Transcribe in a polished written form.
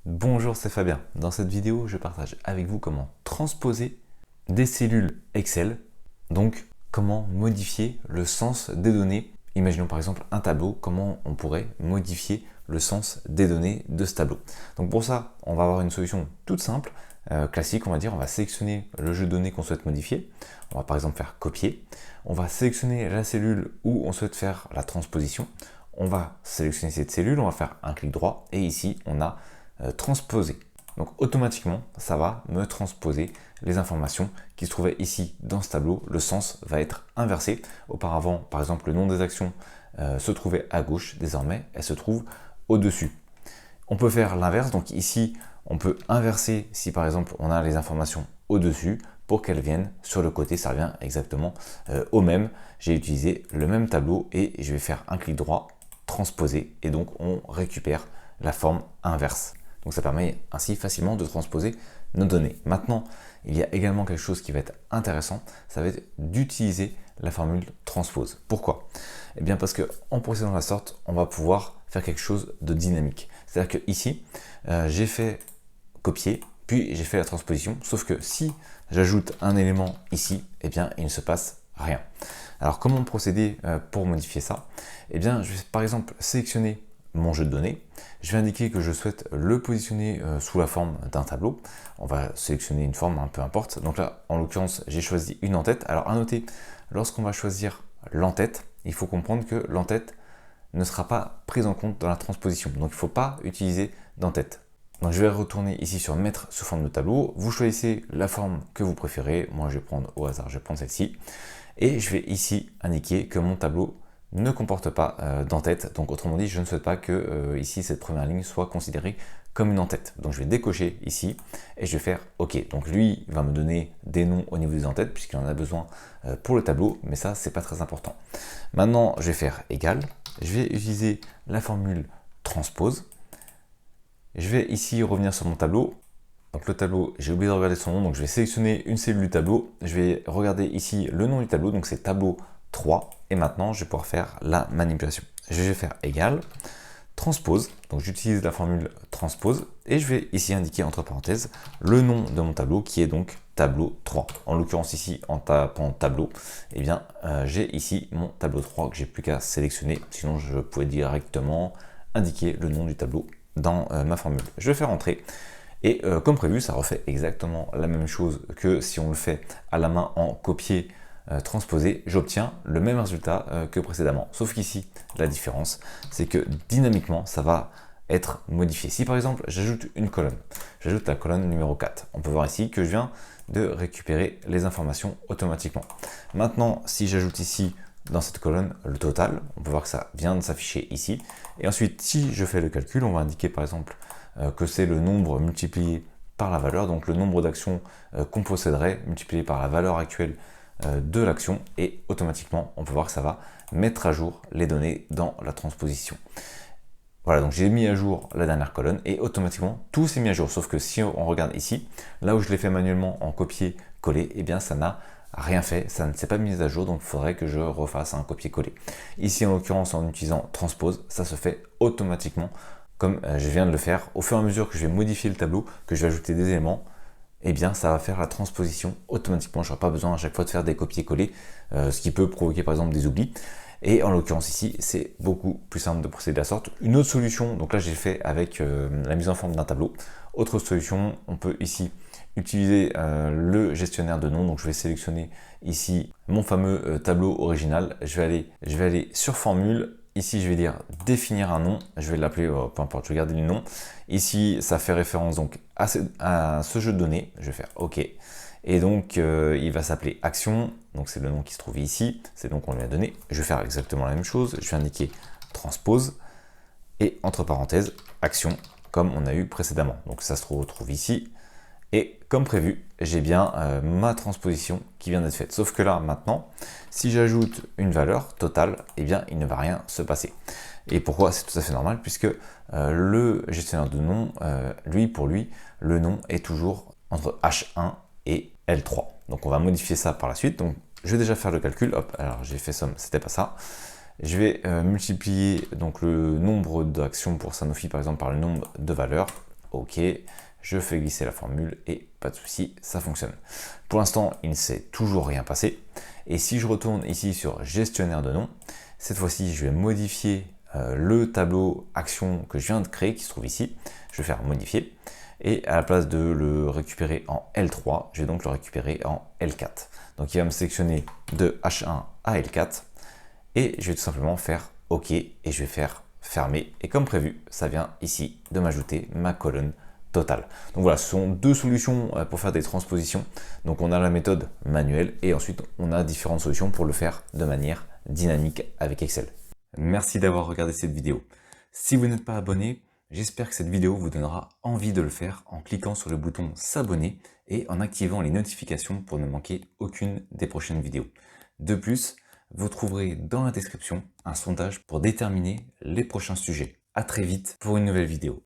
Bonjour, c'est Fabien. Dans cette vidéo, je partage avec vous comment transposer des cellules Excel, donc comment modifier le sens des données. Imaginons par exemple un tableau, comment on pourrait modifier le sens des données de ce tableau. Donc pour ça, on va avoir une solution toute simple, classique on va dire. On va sélectionner le jeu de données qu'on souhaite modifier. On va par exemple faire copier. On va sélectionner la cellule où on souhaite faire la transposition. On va sélectionner cette cellule, on va faire un clic droit et ici on a transposer. Donc automatiquement, ça va me transposer les informations qui se trouvaient ici dans ce tableau. Le sens va être inversé. Auparavant, par exemple, le nom des actions se trouvait à gauche. Désormais, elle se trouve au-dessus. On peut faire l'inverse. Donc ici, on peut inverser si par exemple on a les informations au-dessus pour qu'elles viennent sur le côté. Ça revient exactement au même. J'ai utilisé le même tableau et je vais faire un clic droit, transposer, et donc on récupère la forme inverse. Donc ça permet ainsi facilement de transposer nos données. Maintenant, il y a également quelque chose qui va être intéressant, ça va être d'utiliser la formule transpose. Pourquoi? Eh bien parce qu'en procédant de la sorte, on va pouvoir faire quelque chose de dynamique. C'est-à-dire que ici, j'ai fait copier, puis j'ai fait la transposition, sauf que si j'ajoute un élément ici, eh bien il ne se passe rien. Alors comment procéder pour modifier ça? Eh bien je vais par exemple sélectionner mon jeu de données. Je vais indiquer que je souhaite le positionner sous la forme d'un tableau. On va sélectionner une forme, peu importe. Donc là, en l'occurrence, j'ai choisi une en-tête. Alors à noter, lorsqu'on va choisir l'en-tête, il faut comprendre que l'en-tête ne sera pas prise en compte dans la transposition. Donc il ne faut pas utiliser d'en-tête. Donc je vais retourner ici sur mettre sous forme de tableau. Vous choisissez la forme que vous préférez. Moi, je vais prendre au hasard, je vais prendre celle-ci. Et je vais ici indiquer que mon tableau ne comporte pas d'en-tête. Donc autrement dit, je ne souhaite pas que ici cette première ligne soit considérée comme une en-tête. Donc je vais décocher ici et je vais faire OK. Donc lui il va me donner des noms au niveau des en-têtes puisqu'il en a besoin pour le tableau, mais ça c'est pas très important. Maintenant je vais faire égal. Je vais utiliser la formule transpose. Je vais ici revenir sur mon tableau. Donc le tableau, j'ai oublié de regarder son nom, donc je vais sélectionner une cellule du tableau. Je vais regarder ici le nom du tableau, donc c'est tableau 3. Et maintenant, je vais pouvoir faire la manipulation. Je vais faire égal, transpose. Donc j'utilise la formule transpose et je vais ici indiquer entre parenthèses le nom de mon tableau qui est donc tableau 3. En l'occurrence ici, en tapant tableau, eh bien j'ai ici mon tableau 3 que j'ai plus qu'à sélectionner. Sinon, je pouvais directement indiquer le nom du tableau dans ma formule. Je vais faire entrer. Et comme prévu, ça refait exactement la même chose que si on le fait à la main en copier, transposer. J'obtiens le même résultat que précédemment. Sauf qu'ici, la différence, c'est que dynamiquement, ça va être modifié. Si par exemple, j'ajoute une colonne, j'ajoute la colonne numéro 4, on peut voir ici que je viens de récupérer les informations automatiquement. Maintenant, si j'ajoute ici dans cette colonne le total, on peut voir que ça vient de s'afficher ici. Et ensuite, si je fais le calcul, on va indiquer par exemple que c'est le nombre multiplié par la valeur, donc le nombre d'actions qu'on posséderait multiplié par la valeur actuelle de l'action, et automatiquement on peut voir que ça va mettre à jour les données dans la transposition. Voilà, donc j'ai mis à jour la dernière colonne et automatiquement tout s'est mis à jour, sauf que si on regarde ici, là où je l'ai fait manuellement en copier-coller, et bien ça n'a rien fait, ça ne s'est pas mis à jour, donc il faudrait que je refasse un copier-coller. Ici en l'occurrence en utilisant transpose, ça se fait automatiquement comme je viens de le faire. Au fur et à mesure que je vais modifier le tableau, que je vais ajouter des éléments, eh bien ça va faire la transposition automatiquement. Je n'aurai pas besoin à chaque fois de faire des copier-coller, ce qui peut provoquer par exemple des oublis. Et en l'occurrence ici, c'est beaucoup plus simple de procéder de la sorte. Une autre solution, donc là j'ai fait avec la mise en forme d'un tableau. Autre solution, on peut ici utiliser le gestionnaire de noms. Donc je vais sélectionner ici mon fameux tableau original. Je vais aller sur formule. Ici, je vais dire définir un nom. Je vais l'appeler, peu importe, je vais garder le nom. Ici, ça fait référence donc à ce jeu de données. Je vais faire OK. Et donc, il va s'appeler action. Donc, c'est le nom qui se trouve ici. C'est le nom qu'on lui a donné. Je vais faire exactement la même chose. Je vais indiquer transpose. Et entre parenthèses, action, comme on a eu précédemment. Donc, ça se retrouve ici. Et comme prévu, j'ai bien ma transposition qui vient d'être faite. Sauf que là, maintenant, si j'ajoute une valeur totale, eh bien, il ne va rien se passer. Et pourquoi? C'est tout à fait normal, puisque le gestionnaire de nom, pour lui, le nom est toujours entre H1 et L3. Donc, on va modifier ça par la suite. Donc, je vais déjà faire le calcul. Hop, alors j'ai fait somme, c'était pas ça. Je vais multiplier donc le nombre d'actions pour Sanofi, par exemple, par le nombre de valeurs. OK, je fais glisser la formule et pas de souci, ça fonctionne. Pour l'instant, il ne s'est toujours rien passé. Et si je retourne ici sur gestionnaire de nom, cette fois-ci, je vais modifier le tableau action que je viens de créer, qui se trouve ici. Je vais faire modifier. Et à la place de le récupérer en L3, je vais donc le récupérer en L4. Donc il va me sélectionner de H1 à L4. Et je vais tout simplement faire OK et je vais faire fermer. Et comme prévu, ça vient ici de m'ajouter ma colonne totale. Donc voilà, ce sont deux solutions pour faire des transpositions. Donc on a la méthode manuelle et ensuite on a différentes solutions pour le faire de manière dynamique avec Excel. Merci d'avoir regardé cette vidéo. Si vous n'êtes pas abonné, j'espère que cette vidéo vous donnera envie de le faire en cliquant sur le bouton s'abonner et en activant les notifications pour ne manquer aucune des prochaines vidéos. De plus, vous trouverez dans la description un sondage pour déterminer les prochains sujets. À très vite pour une nouvelle vidéo.